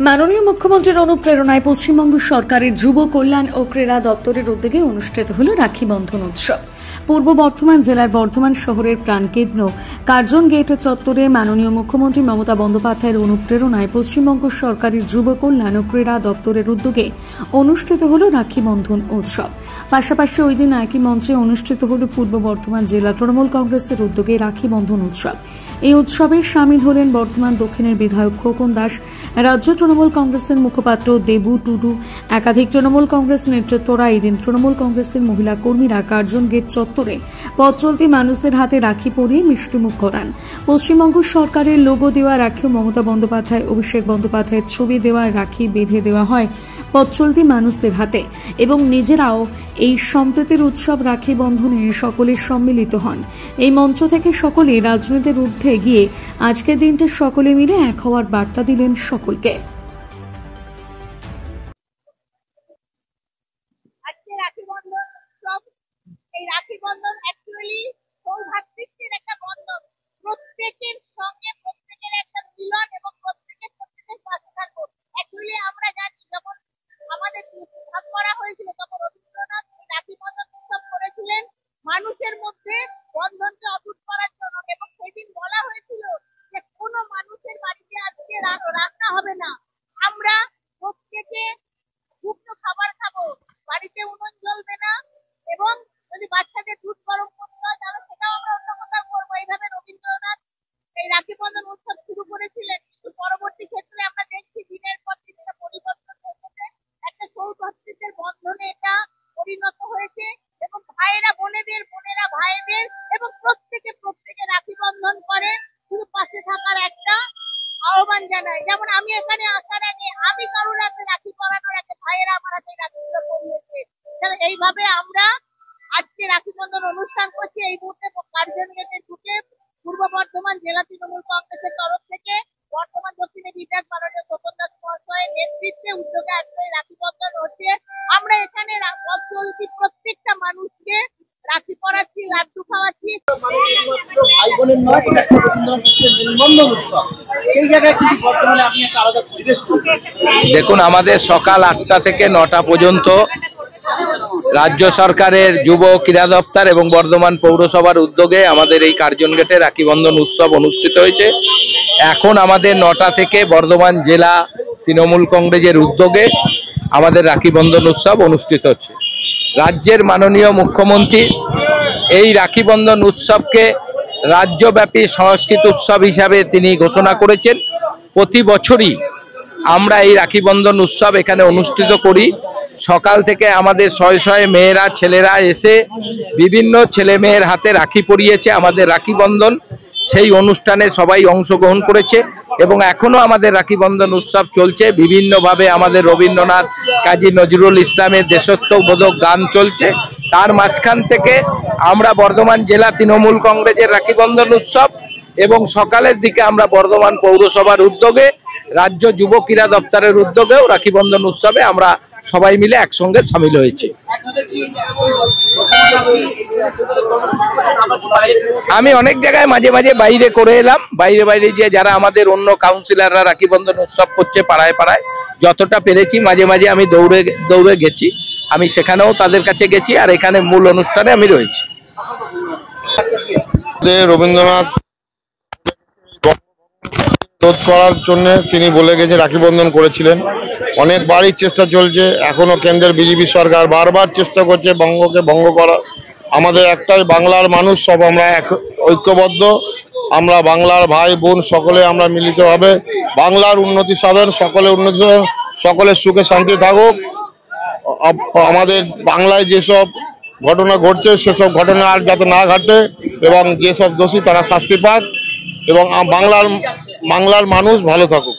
মাননীয় মুখ্যমন্ত্রীর অনুপ্রেরণায় পশ্চিমবঙ্গ সরকারের যুব কল্যাণ ও ক্রীড়া দপ্তরের উদ্যোগে অনুষ্ঠিত হল রাখি বন্ধন উৎসব। পূর্ব বর্ধমান জেলার বর্ধমান শহরের প্রাণকেন্দ্র কার্জন গেট চত্বরে মাননীয় মুখ্যমন্ত্রী মমতা বন্দ্যোপাধ্যায়ের অনুপ্রেরণায় পশ্চিমবঙ্গ সরকারের যুব কল্যাণ ও ক্রীড়া দপ্তরের উদ্যোগে অনুষ্ঠিত হল রাখি বন্ধন উৎসব। পাশাপাশি ওই দিন একই মঞ্চে অনুষ্ঠিত হল পূর্ব বর্ধমান জেলা তৃণমূল কংগ্রেসের উদ্যোগে রাখি বন্ধন উৎসব। এই উৎসবে সামিল হলেন বর্ধমান দক্ষিণের বিধায়ক খোকন দাস, রাজ্য তৃণমূল কংগ্রেসের মুখপাত্র দেবু টুডু, একাধিক তৃণমূল কংগ্রেস নেতৃত্বরা। এই দিন তৃণমূল কংগ্রেসের মহিলা কর্মীরা কার্জন গেট চত্বরে পথ চলতি মানুষদের হাতে রাখি পরিয়ে মিষ্টিমুখ করান। পশ্চিমবঙ্গ সরকারের লোগো দেওয়া রাখিও মমতা বন্দ্যোপাধ্যায়, অভিষেক বন্দ্যোপাধ্যায়ের ছবি দেওয়া রাখি বেঁধে দেওয়া হয় পথ চলতি মানুষদের হাতে এবং নিজেরাও এই সম্প্রীতির উৎসব রাখি বন্ধনে সকলে সম্মিলিত হন। এই মঞ্চ থেকে সকলে রাজনীতির ঊর্ধ্বে গিয়ে আজকের দিনটি সকলে মিলে এক হওয়ার বার্তা দিলেন সকলকে। এই রাখি বন্ধন অ্যাকচুয়ালি সৌভাতৃত্বের একটা বন্ধন, প্রত্যেকের সঙ্গে প্রত্যেকের একটা মিলন এবং প্রত্যেকের পাশে থাকবো। অ্যাকচুয়ালি আমরা জানি যখন আমাদের ভাগ করা হয়েছিল তখন রবীন্দ্রনাথ রাখি বন্ধন উৎসব করেছিলেন মানুষের মধ্যে বন্ধনকে অটুট করার জন্য, এবং সেদিন বলা হয়েছিল যে কোনো মানুষের বাড়িতে আজকে রান্না হবে না, আমরা প্রত্যেকে শুকনো খাবার খাবো, বাড়িতে উনুন জ্বলবে না, এবং যদি বাচ্চাদের দুধ গরম করতে হয় তাহলে সেটাও আমরা অন্য কোথাও করবো। এইভাবে রবীন্দ্রনাথ এই রাখি বন্ধন উৎসব শুরু করেছিলেন। কিন্তু পরবর্তী ক্ষেত্রে আমরা দেখছি দিনের পর দিন এটা পরিবর্তন হয়েছে, একটা সৌভাতৃত্বের বন্ধনে এটা পরিণত হয়েছে এবং ভাইয়েরা বোনেদের, বোনেরা ভাইদের এবং প্রত্যেকে রাখি বন্ধন করে শুধু পাশে থাকার একটা আহ্বান জানায়। যেমন আমি এখানে আসার আগে আমি কারোর হাতে রাখি পরানোর একটা ভাইয়েরা আমার হাতে রাখিগুলো পরিয়েছে। এইভাবে আমরা আজকে রাখি বন্ধন অনুষ্ঠান করছি। এই মুহূর্তে কার্জন গেটে ঢুকে পূর্ব বর্ধমান জেলা তৃণমূল কংগ্রেসের তরফ থেকে বর্ধমান দক্ষিণে বিধায়ক মাননীয় খোকন দাস মহাশয়ের নেতৃত্বে উদ্যোগে আজকে রাখি বন্ধন হচ্ছে। আমরা এখানে পথ চলতি প্রত্যেকটা মানুষকে রাখি পরাচ্ছি, লাড্ডু খাওয়াচ্ছি। ভাই বোনের নয়, এটা একটা মেলবন্ধন উৎসব। সেই জায়গায় কিন্তু বর্তমানে আপনি একটা আলাদা পরিবেশ দেখুন, আমাদের সকাল 8টা থেকে 9টা পর্যন্ত রাজ্য সরকারের যুব ক্রীড়া দপ্তর এবং বর্ধমান পৌরসভার উদ্যোগে আমাদের এই কার্জন গেটে রাখি বন্ধন উৎসব অনুষ্ঠিত হয়েছে। এখন আমাদের 9টা থেকে বর্ধমান জেলা তৃণমূল কংগ্রেসের উদ্যোগে আমাদের রাখি বন্ধন উৎসব অনুষ্ঠিত হচ্ছে। রাজ্যের মাননীয় মুখ্যমন্ত্রী এই রাখি বন্ধন উৎসবকে রাজ্যব্যাপী সংস্কৃত উৎসব হিসাবে তিনি ঘোষণা করেছেন। প্রতি বছরই আমরা এই রাখি বন্ধন উৎসব এখানে অনুষ্ঠিত করি। সকাল থেকে আমাদের শয়ে শয়ে মেয়েরা, ছেলেরা এসে বিভিন্ন ছেলে মেয়ের হাতে রাখি পরিয়েছে আমাদের রাখি বন্ধন। সেই অনুষ্ঠানে সবাই অংশগ্রহণ করেছে এবং এখনো আমাদের রাখি বন্ধন উৎসব চলছে। বিভিন্নভাবে আমাদের রবীন্দ্রনাথ, কাজী নজরুল ইসলামের দেশাত্মবোধক গান চলছে। তার মাঝখান থেকে আমরা বর্ধমান জেলা তৃণমূল কংগ্রেসের রাখি বন্ধন উৎসব এবং সকালের দিকে আমরা বর্ধমান পৌরসভার উদ্যোগে, রাজ্য যুব ক্রীড়া দপ্তরের উদ্যোগেও রাখি বন্ধন উৎসবে আমরা সবাই মিলে একসঙ্গে সামিল হয়েছি। আমি অনেক জায়গায় মাঝে মাঝে বাইরে করে এলাম, বাইরে গিয়ে যারা আমাদের অন্য কাউন্সিলররা রাখি বন্ধন উৎসব করছে পাড়ায় পাড়ায়, যতটা পেরেছি মাঝে মাঝে আমি দৌড়ে গেছি। আমি সেখানেও তাদের কাছে গেছি আর এখানে মূল অনুষ্ঠানে আমি রয়েছি। রবীন্দ্রনাথ রোধ করার জন্য তিনি বলে গেছে রাখি বন্ধন করেছিলেন। অনেকবারই চেষ্টা চলছে, এখনো কেন্দ্রের বিজেপি সরকার বারবার চেষ্টা করছে বঙ্গকে ভঙ্গ করার। আমাদের একটাই বাংলার মানুষ, সব আমরা ঐক্যবদ্ধ, আমরা বাংলার ভাই বোন সকলে আমরা মিলিতভাবে বাংলার উন্নতি সাধন, সকলে উন্নতি সাধন, সকলে সুখে শান্তি থাকুক। আমাদের বাংলায় যেসব ঘটনা ঘটছে সেসব ঘটনা আর যাতে না ঘটে এবং যেসব দোষী তারা শাস্তি পাক এবং বাংলার মানুষ ভালো থাকুক।